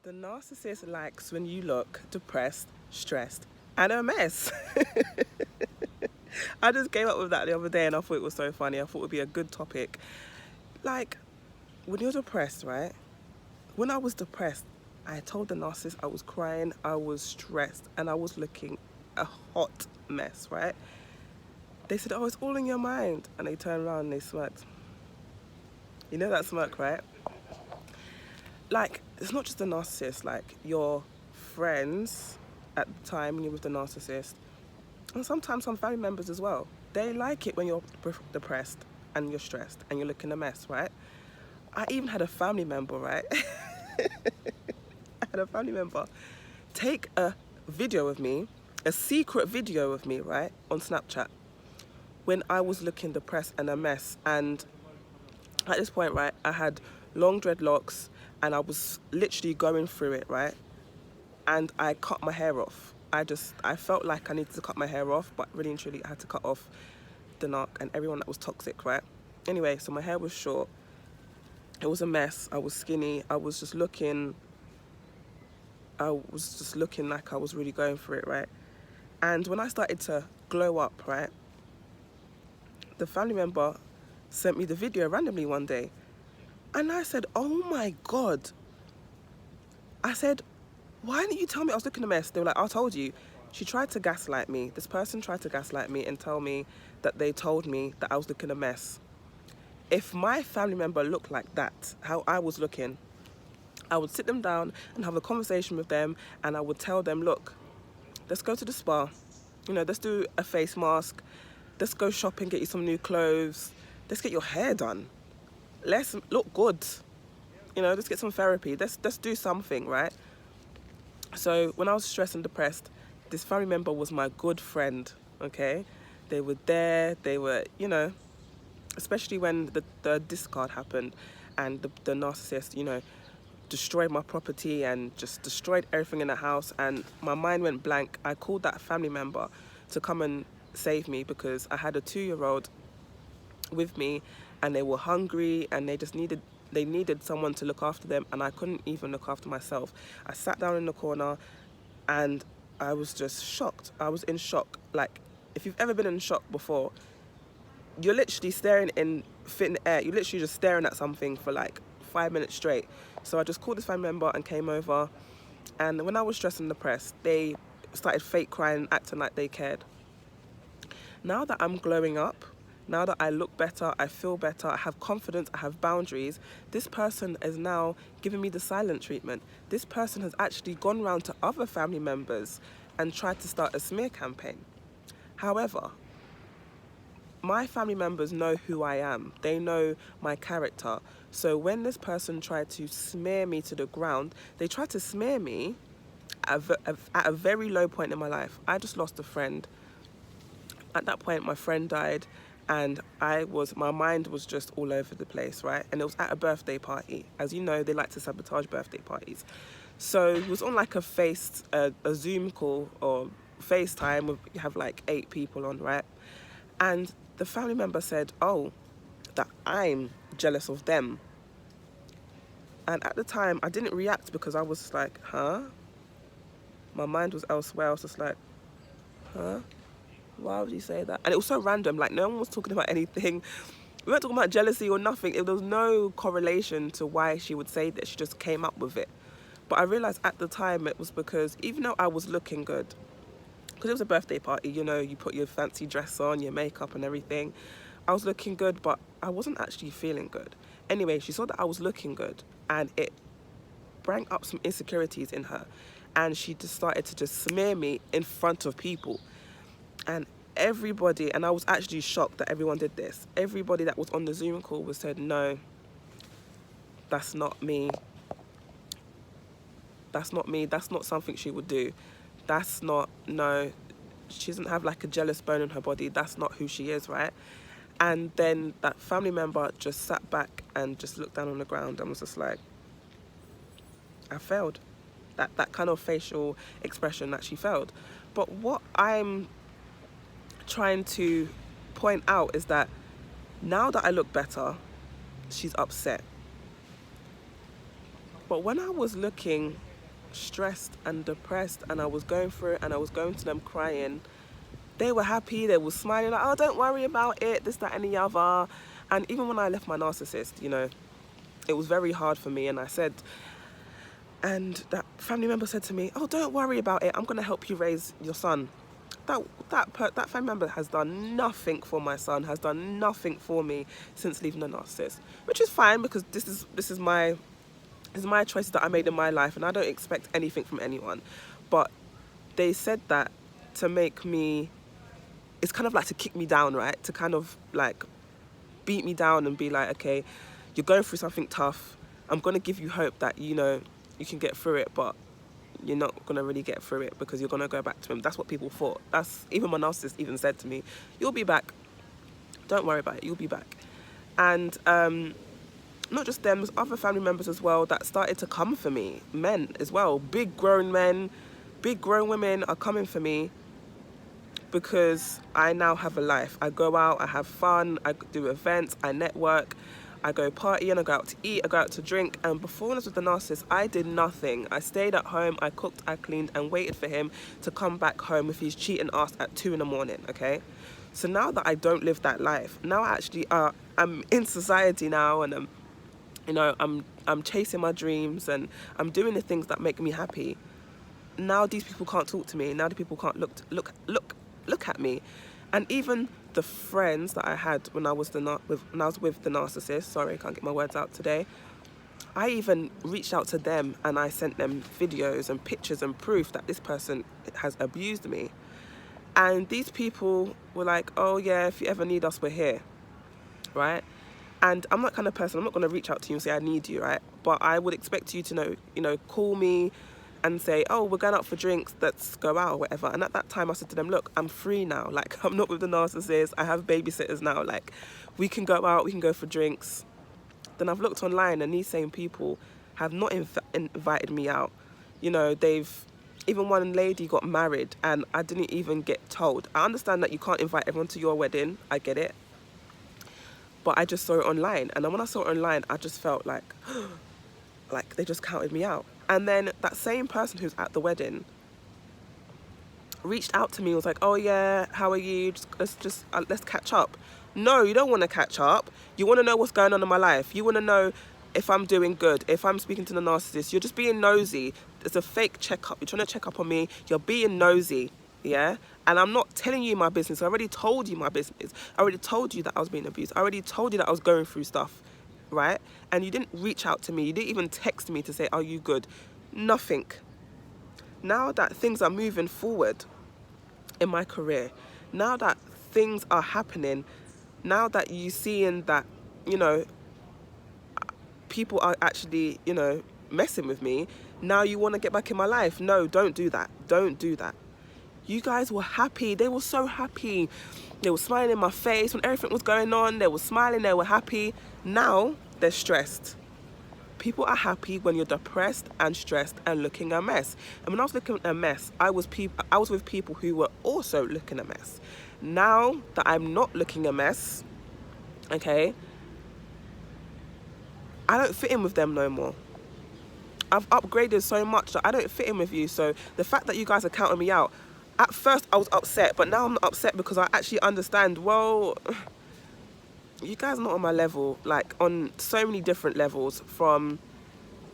The narcissist likes when you look depressed, stressed, and a mess. I just came up with that the other day and I thought it was so funny. I thought it would be a good topic. Like, when you're depressed, right? When I was depressed, I told the narcissist I was crying, I was stressed, and I was looking a hot mess, right? They said, oh, it's all in your mind. And they turned around and they smirked. You know that smirk, right? Like, it's not just the narcissist, like your friends at the time when you're with the narcissist, and sometimes some family members as well. They like it when you're depressed and you're stressed and you're looking a mess, right? I even had a family member, right? I had a family member take a video of me, a secret video of me, right, on Snapchat when I was looking depressed and a mess. And at this point, right, I had long dreadlocks and I was literally going through it, right? And I cut my hair off. I felt like I needed to cut my hair off, but really and truly I had to cut off the narc and everyone that was toxic, right? Anyway, so my hair was short. It was a mess. I was skinny. I was just looking like I was really going for it, right? And when I started to glow up, right, the family member sent me the video randomly one day. And I said, oh my God. I said, why didn't you tell me I was looking a mess? They were like, I told you. She tried to gaslight me. This person tried to gaslight me and tell me that they told me that I was looking a mess. If my family member looked like that, how I was looking, I would sit them down and have a conversation with them, and I would tell them, look, let's go to the spa. You know, let's do a face mask. Let's go shopping, get you some new clothes. Let's get your hair done. Let's look good. You know, let's get some therapy. Let's do something, right? So when I was stressed and depressed, this family member was my good friend, okay? They were there, they were, you know, especially when the discard happened and the narcissist, you know, destroyed my property and just destroyed everything in the house, and my mind went blank. I called that family member to come and save me because I had a 2-year-old with me and they were hungry and they needed someone to look after them, and I couldn't even look after myself. I sat down in the corner and I was just shocked. I was in shock. Like, if you've ever been in shock before, you're literally staring in thin air. You're literally just staring at something for like 5 minutes straight. So I just called this family member and came over. And when I was stressed and depressed, they started fake crying, acting like they cared. Now that I'm glowing up, now that I look better, I feel better, I have confidence, I have boundaries, this person is now giving me the silent treatment. This person has actually gone round to other family members and tried to start a smear campaign. However, my family members know who I am. They know my character. So when this person tried to smear me to the ground, they tried to smear me at a very low point in my life. I just lost a friend. At that point, my friend died, and my mind was just all over the place, right? And it was at a birthday party. As you know, they like to sabotage birthday parties. So it was on like a Zoom call or FaceTime. You have like 8 people on, right? And the family member said, oh, that I'm jealous of them. And at the time, I didn't react because I was just like, huh? My mind was elsewhere. I was just like, huh? Why would you say that? And it was so random. Like, no one was talking about anything. We weren't talking about jealousy or nothing. There was no correlation to why she would say that. She just came up with it. But I realised at the time it was because even though I was looking good, because it was a birthday party, you know, you put your fancy dress on, your makeup and everything. I was looking good, but I wasn't actually feeling good. Anyway, she saw that I was looking good, and it brought up some insecurities in her. And she just started to just smear me in front of people. And everybody, and I was actually shocked that everyone did this. Everybody that was on the Zoom call was said, no, that's not me. That's not me. That's not something she would do. No, she doesn't have like a jealous bone in her body. That's not who she is, right? And then that family member just sat back and just looked down on the ground and was just like, I failed. That kind of facial expression that she failed. But what I'm trying to point out is that now that I look better, she's upset. But when I was looking stressed and depressed, and I was going through it, and I was going to them crying, they were happy, they were smiling, like, oh, don't worry about it, this, that, and the other. And even when I left my narcissist, you know, it was very hard for me, and that family member said to me, oh, don't worry about it, I'm going to help you raise your son. That family member has done nothing for my son, has done nothing for me since leaving the narcissist, which is fine, because this is my choices that I made in my life, and I don't expect anything from anyone. But they said that to make me, it's kind of like to kick me down, right? To kind of like beat me down and be like, okay, you're going through something tough. I'm going to give you hope that, you know, you can get through it, but you're not going to really get through it, because you're going to go back to him. That's what people thought. That's even my narcissist even said to me, you'll be back. Don't worry about it. You'll be back. And not just them, there's other family members as well that started to come for me. Men as well. Big grown men, big grown women are coming for me, because I now have a life. I go out, I have fun, I do events, I network, I go party, and I go out to eat, I go out to drink. And before I was with the narcissist, I did nothing. I stayed at home, I cooked, I cleaned, and waited for him to come back home with his cheating ass at 2 a.m, okay? So now that I don't live that life, now I actually I'm in society now, and I'm chasing my dreams, and I'm doing the things that make me happy. Now these people can't talk to me. Now the people can't look at me. And even the friends that I had when I was with the narcissist, sorry, I can't get my words out today, I even reached out to them, and I sent them videos and pictures and proof that this person has abused me. And these people were like, oh yeah, if you ever need us, we're here, right? And I'm that kind of person. I'm not going to reach out to you and say I need you, right? But I would expect you to call me and say, oh, we're going out for drinks, let's go out or whatever. And at that time I said to them, look, I'm free now. Like, I'm not with the narcissist. I have babysitters now. Like, we can go out, we can go for drinks. Then I've looked online, and these same people have not invited me out. You know, even one lady got married, and I didn't even get told. I understand that you can't invite everyone to your wedding. I get it. But I just saw it online. And then when I saw it online, I just felt like, like they just counted me out. And then that same person who's at the wedding reached out to me and was like, oh yeah, how are you? Let's catch up. No, you don't want to catch up. You want to know what's going on in my life. You want to know if I'm doing good, if I'm speaking to the narcissist. You're just being nosy. It's a fake checkup. You're trying to check up on me. You're being nosy, yeah? And I'm not telling you my business. I already told you my business. I already told you that I was being abused. I already told you that I was going through stuff, right? And you didn't reach out to me. You didn't even text me to say, are you good? Nothing. Now that things are moving forward in my career, now that things are happening, now that you're seeing that, you know, people are actually, you know, messing with me, now you want to get back in my life. No, don't do that. Don't do that. You guys were happy. They were so happy. They were smiling in my face when everything was going on. They were smiling. They were happy. Now they're stressed. People are happy when you're depressed and stressed and looking a mess. And when I was looking a mess, I was with people who were also looking a mess. Now that I'm not looking a mess, okay, I don't fit in with them no more. I've upgraded so much that I don't fit in with you. So the fact that you guys are counting me out, at first I was upset, but now I'm not upset, because I actually understand, well, you guys are not on my level, like on so many different levels, from,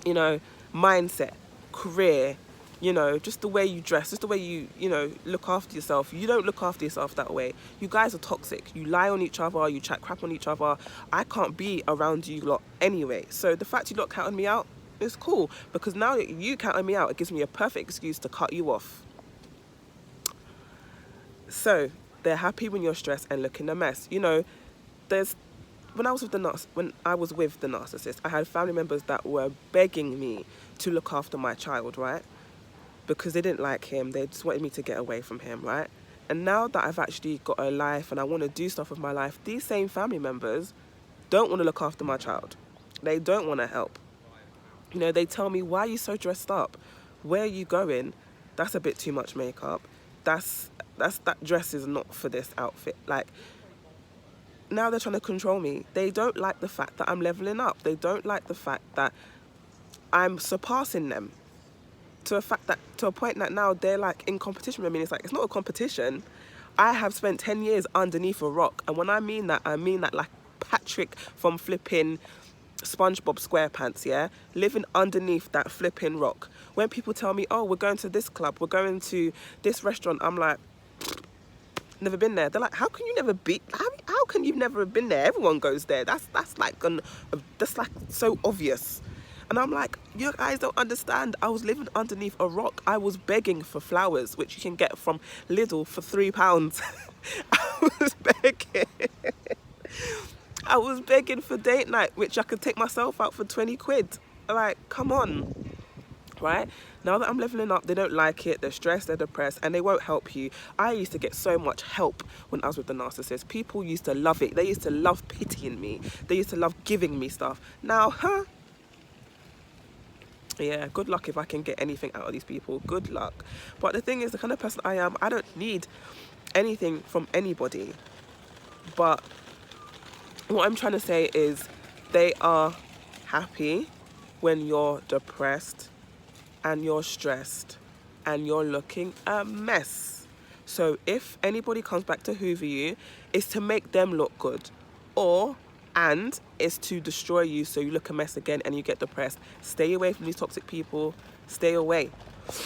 you know, mindset, career, you know, just the way you dress, just the way you know, look after yourself. You don't look after yourself that way. You guys are toxic. You lie on each other, you chat crap on each other. I can't be around you lot anyway. So the fact you lot counting me out is cool, because now that you counting me out, it gives me a perfect excuse to cut you off. So they're happy when you're stressed and looking a mess. You know, when I was with the narcissist, I had family members that were begging me to look after my child, right? Because they didn't like him. They just wanted me to get away from him, right? And now that I've actually got a life and I want to do stuff with my life, these same family members don't want to look after my child. They don't want to help. You know, they tell me, why are you so dressed up? Where are you going? That's a bit too much makeup. That dress is not for this outfit. Like, now they're trying to control me. They don't like the fact that I'm leveling up. They don't like the fact that I'm surpassing them to a point that now they're like in competition with me. It's like, it's not a competition. I have spent 10 years underneath a rock, and when I mean that like Patrick from flipping SpongeBob SquarePants, yeah, living underneath that flipping rock. When people tell me, oh, we're going to this club, we're going to this restaurant, I'm like, never been there. They're like, how can you never be? How can you never have been there? Everyone goes there. That's like so obvious. And I'm like, you guys don't understand. I was living underneath a rock. I was begging for flowers, which you can get from Lidl for £3. I was begging. I was begging for date night, which I could take myself out for 20 quid. Like, come on. Right? Now that I'm leveling up, they don't like it, they're stressed, they're depressed, and they won't help you. I used to get so much help when I was with the narcissist. People used to love it. They used to love pitying me. They used to love giving me stuff. Now, yeah, good luck if I can get anything out of these people. Good luck. But the thing is, the kind of person I am, I don't need anything from anybody. But what I'm trying to say is they are happy when you're depressed and you're stressed and you're looking a mess. So if anybody comes back to hoover you, it's to make them look good, and it's to destroy you so you look a mess again and you get depressed. Stay away from these toxic people. Stay away.